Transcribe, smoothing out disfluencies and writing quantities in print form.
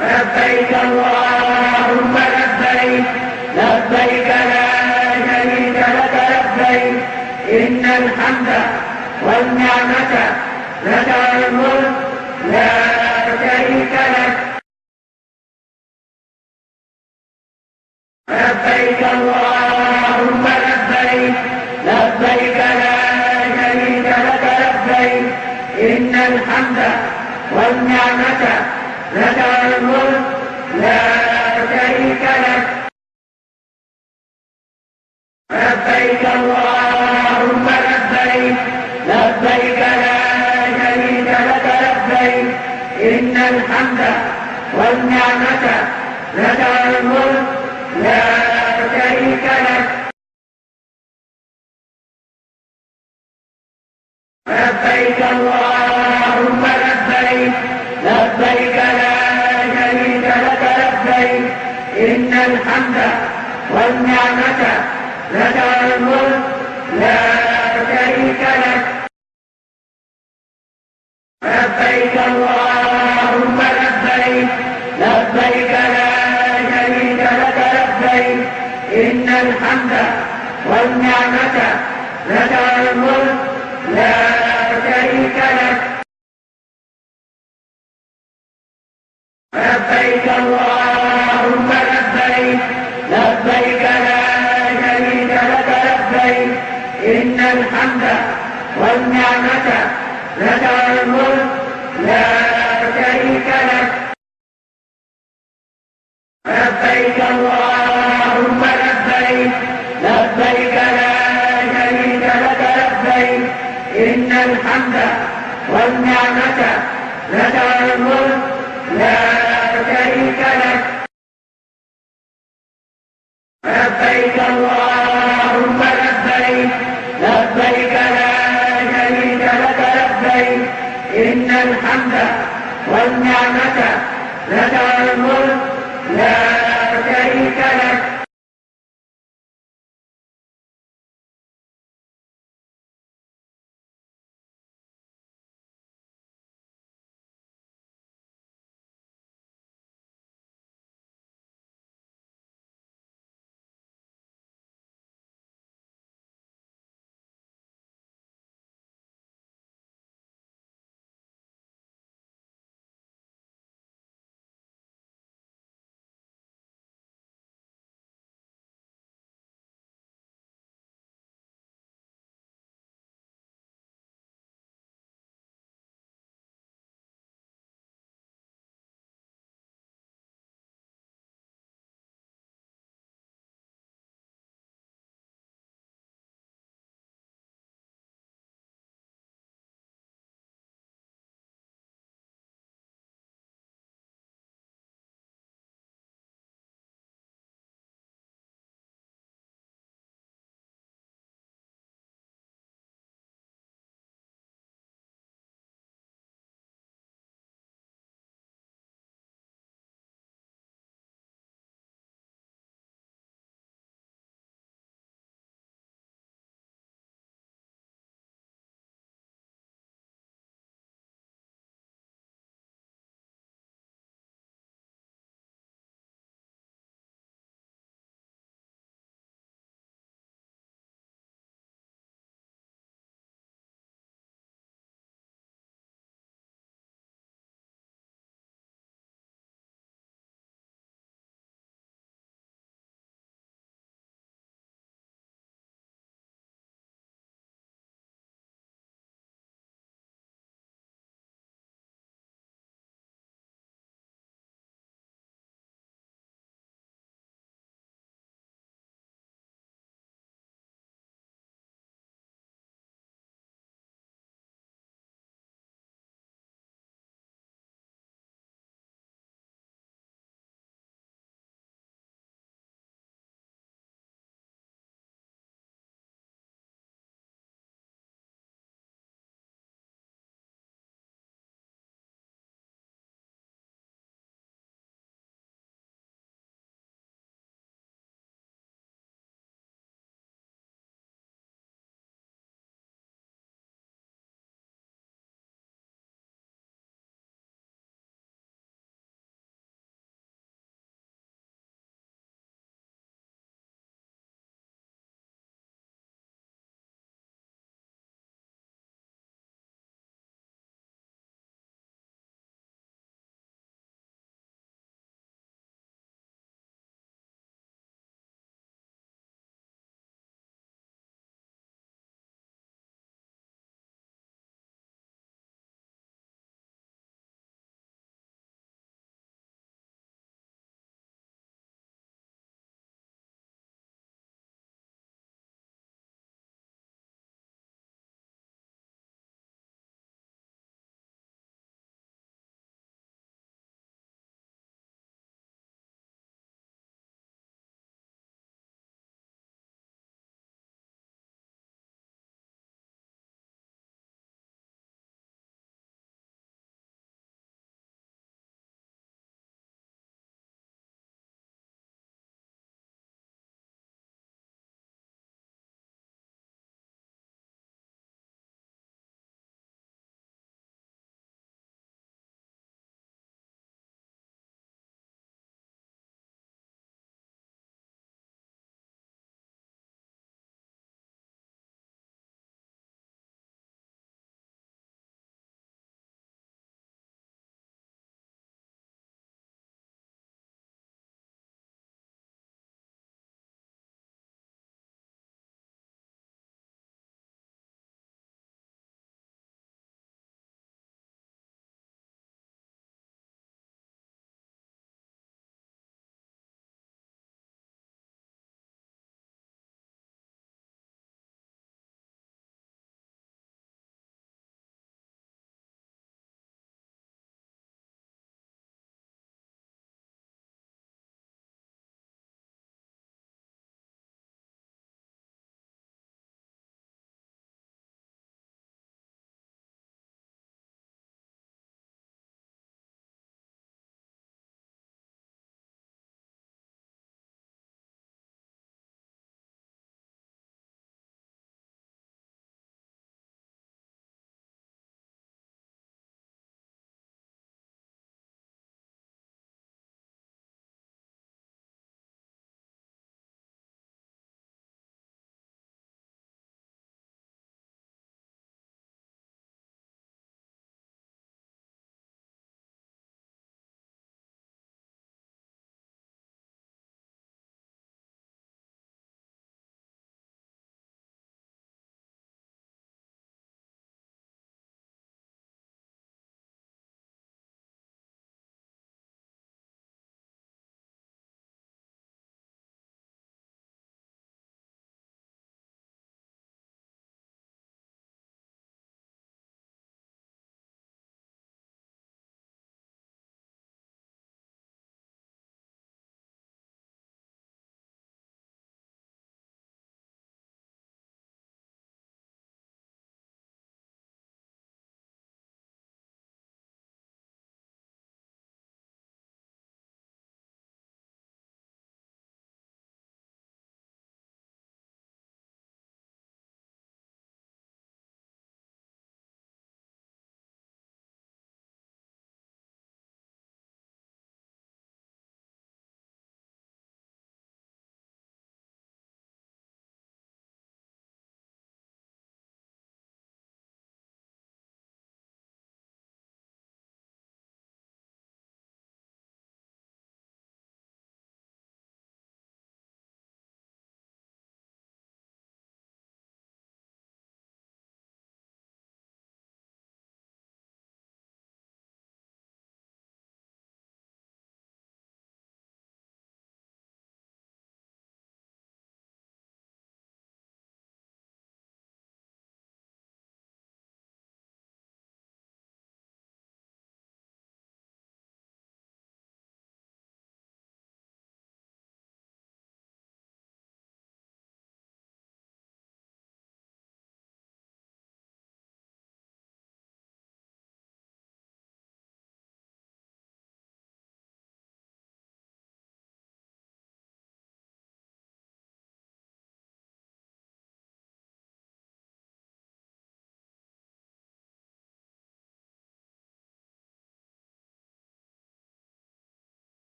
لبيك اللهم لبيك لبيك لا شريك لك لبيك إن الحمد والنعمة لك الملك لا شريك لك لبيك اللهم لبيك لبيك لا شريك لك لبيك إن الحمد والنعمة لك الملك لا شريك لك لبيك اللهم لبيك لبيك لا شريك لك لبيك إن الحمد والنعمة لك الملك لا شريك لك لبيك اللهم لبيك لبيك لا شريك لك لبيك إن الحمد والنعمة لك الملك لا شريك لك لبيك اللهم لبيك لبيك لا شريك لك لبيك إن الحمد والنعمة لك الملك لا شريك لك لبيك اللهم لبيك لبيك لا شريك لك لبيك إن الحمد والنعمة لك الملك لا شريك لك لبيك اللهم لبيك لبيك لا شريك لك لبيك إن الحمد والنعمة لك الملك لا شريك لك لبيك اللهم لبيك لبيك لا شريك لك لبيك إن الحمد والنعمة لك الملك لا شريك لك